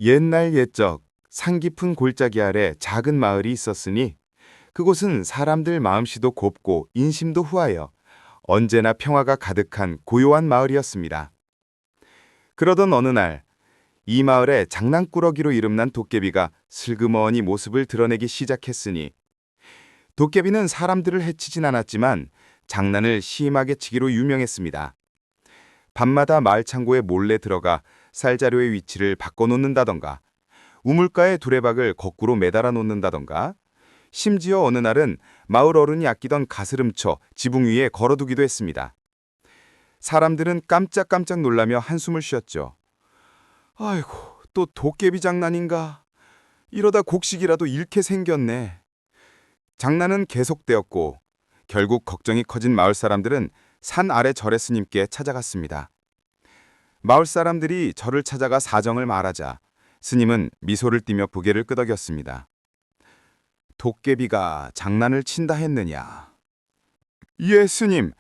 옛날 옛적 산 깊은 골짜기 아래 작은 마을이 있었으니 그곳은 사람들 마음씨도 곱고 인심도 후하여 언제나 평화가 가득한 고요한 마을이었습니다. 그러던 어느 날 이 마을에 장난꾸러기로 이름난 도깨비가 슬그머니 모습을 드러내기 시작했으니 도깨비는 사람들을 해치진 않았지만 장난을 심하게 치기로 유명했습니다. 밤마다 마을 창고에 몰래 들어가 쌀자루의 위치를 바꿔놓는다던가 우물가에 두레박을 거꾸로 매달아 놓는다던가 심지어 어느 날은 마을 어른이 아끼던 가스름쳐 지붕 위에 걸어두기도 했습니다. 사람들은 깜짝깜짝 놀라며 한숨을 쉬었죠. 아이고, 또 도깨비 장난인가? 이러다 곡식이라도 잃게 생겼네. 장난은 계속되었고 결국 걱정이 커진 마을 사람들은 산 아래 절의 스님께 찾아갔습니다. 마을 사람들이 절을 찾아가 사정을 말하자 스님은 미소를 띠며 고개를 끄덕였습니다. 도깨비가 장난을 친다 했느냐? 예, 스님.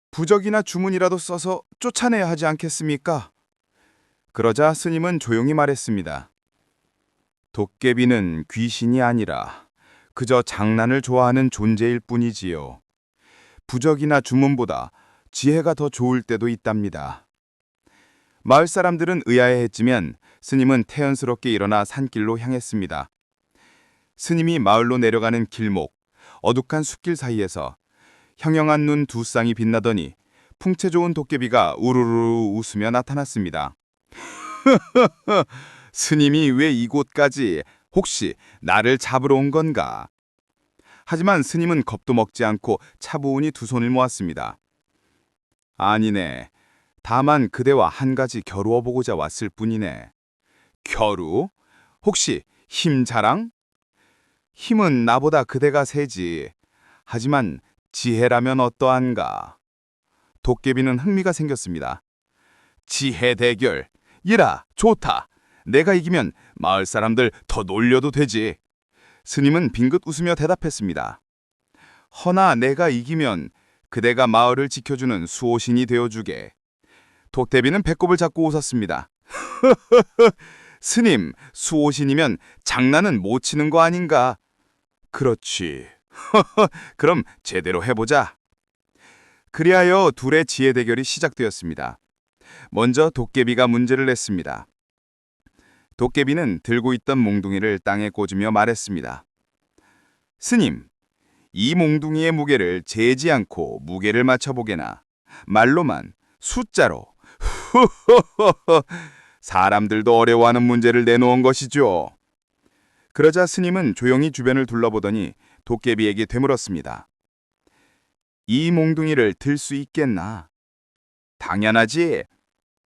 부적이나 주문이라도 써서 쫓아내야 하지 않겠습니까? 그러자 스님은 조용히 말했습니다. 도깨비는 귀신이 아니라 그저 장난을 좋아하는 존재일 뿐이지요. 부적이나 주문보다 지혜가 더 좋을 때도 있답니다. 마을 사람들은 의아해했지만 스님은 태연스럽게 일어나 산길로 향했습니다. 스님이 마을로 내려가는 길목, 어둑한 숲길 사이에서 형형한 눈 두 쌍이 빛나더니 풍채 좋은 도깨비가 우르르 웃으며 나타났습니다. 스님이 왜 이곳까지 혹시 나를 잡으러 온 건가? 하지만 스님은 겁도 먹지 않고 차분히 두 손을 모았습니다. 아니네. 다만 그대와 한 가지 겨루어 보고자 왔을 뿐이네. 겨루? 혹시 힘 자랑? 힘은 나보다 그대가 세지. 하지만 지혜라면 어떠한가? 도깨비는 흥미가 생겼습니다. 지혜 대결. 이라, 좋다. 내가 이기면 마을 사람들 더 놀려도 되지. 스님은 빙긋 웃으며 대답했습니다. 허나 내가 이기면 그대가 마을을 지켜주는 수호신이 되어주게. 도깨비는 배꼽을 잡고 웃었습니다. 스님, 수호신이면 장난은 못 치는 거 아닌가? 그렇지. 그럼 제대로 해보자. 그리하여 둘의 지혜 대결이 시작되었습니다. 먼저 도깨비가 문제를 냈습니다. 도깨비는 들고 있던 몽둥이를 땅에 꽂으며 말했습니다. 스님, 이 몽둥이의 무게를 재지 않고 무게를 맞춰보게나. 말로만, 숫자로. 사람들도 어려워하는 문제를 내놓은 것이죠. 그러자 스님은 조용히 주변을 둘러보더니 도깨비에게 되물었습니다. 이 몽둥이를 들 수 있겠나? 당연하지.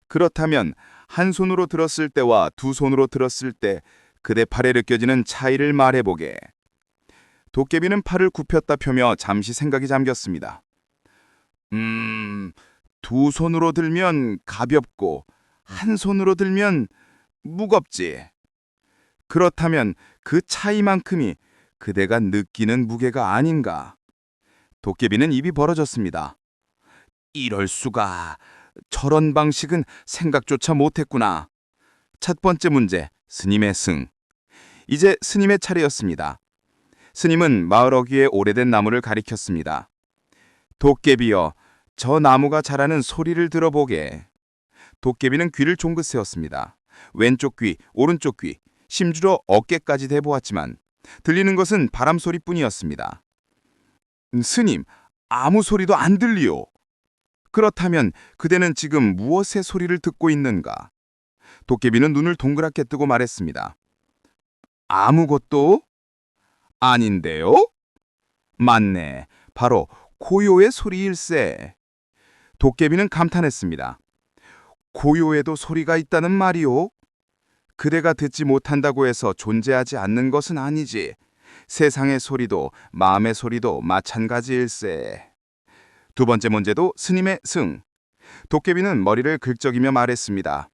그렇다면 한 손으로 들었을 때와 두 손으로 들었을 때 그대 팔에 느껴지는 차이를 말해보게. 도깨비는 팔을 굽혔다 펴며 잠시 생각이 잠겼습니다. 두 손으로 들면 가볍고 한 손으로 들면 무겁지. 그렇다면 그 차이만큼이 그대가 느끼는 무게가 아닌가? 도깨비는 입이 벌어졌습니다. 이럴 수가. 저런 방식은 생각조차 못했구나. 첫 번째 문제, 스님의 승. 이제 스님의 차례였습니다. 스님은 마을 어귀에 오래된 나무를 가리켰습니다. 도깨비여, 저 나무가 자라는 소리를 들어보게. 도깨비는 귀를 종긋 세웠습니다. 왼쪽 귀, 오른쪽 귀, 심주로 어깨까지 대보았지만 들리는 것은 바람 소리뿐이었습니다. 스님, 아무 소리도 안 들리오. 그렇다면 그대는 지금 무엇의 소리를 듣고 있는가? 도깨비는 눈을 동그랗게 뜨고 말했습니다. 아무것도? 아닌데요? 맞네. 바로 고요의 소리일세. 도깨비는 감탄했습니다. 고요에도 소리가 있다는 말이오? 그대가 듣지 못한다고 해서 존재하지 않는 것은 아니지. 세상의 소리도 마음의 소리도 마찬가지일세. 두 번째 문제도 스님의 승. 도깨비는 머리를 긁적이며 말했습니다.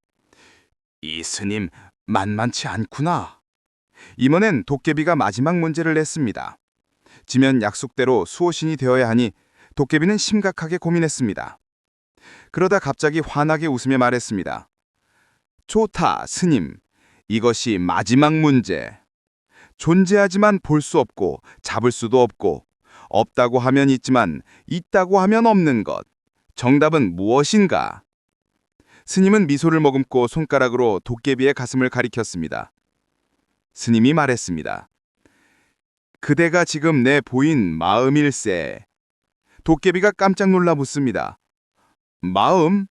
이 스님 만만치 않구나. 이번엔 도깨비가 마지막 문제를 냈습니다. 지면 약속대로 수호신이 되어야 하니 도깨비는 심각하게 고민했습니다. 그러다 갑자기 환하게 웃으며 말했습니다. 좋다, 스님. 이것이 마지막 문제. 존재하지만 볼 수 없고 잡을 수도 없고 없다고 하면 있지만 있다고 하면 없는 것. 정답은 무엇인가? 스님은 미소를 머금고 손가락으로 도깨비의 가슴을 가리켰습니다. 스님이 말했습니다. 그대가 지금 내 보인 마음일세. 도깨비가 깜짝 놀라 묻습니다. 마음?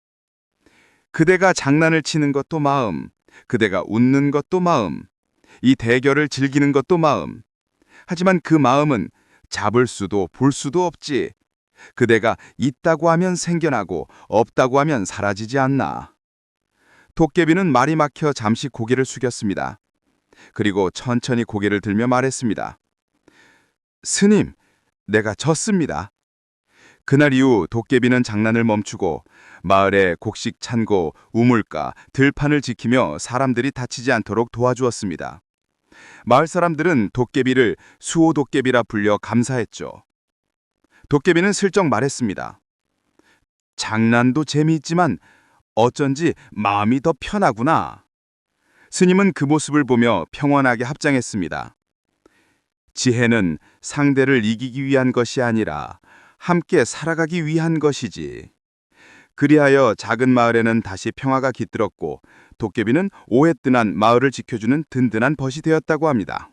그대가 장난을 치는 것도 마음, 그대가 웃는 것도 마음, 이 대결을 즐기는 것도 마음. 하지만 그 마음은 잡을 수도 볼 수도 없지. 그대가 있다고 하면 생겨나고 없다고 하면 사라지지 않나. 도깨비는 말이 막혀 잠시 고개를 숙였습니다. 그리고 천천히 고개를 들며 말했습니다. 스님, 내가 졌습니다. 그날 이후 도깨비는 장난을 멈추고 마을에 곡식 찬고, 우물가, 들판을 지키며 사람들이 다치지 않도록 도와주었습니다. 마을 사람들은 도깨비를 수호도깨비라 불려 감사했죠. 도깨비는 슬쩍 말했습니다. 장난도 재미있지만 어쩐지 마음이 더 편하구나. 스님은 그 모습을 보며 평온하게 합장했습니다. 지혜는 상대를 이기기 위한 것이 아니라 함께 살아가기 위한 것이지. 그리하여 작은 마을에는 다시 평화가 깃들었고 도깨비는 오해 뜬한 마을을 지켜주는 든든한 벗이 되었다고 합니다.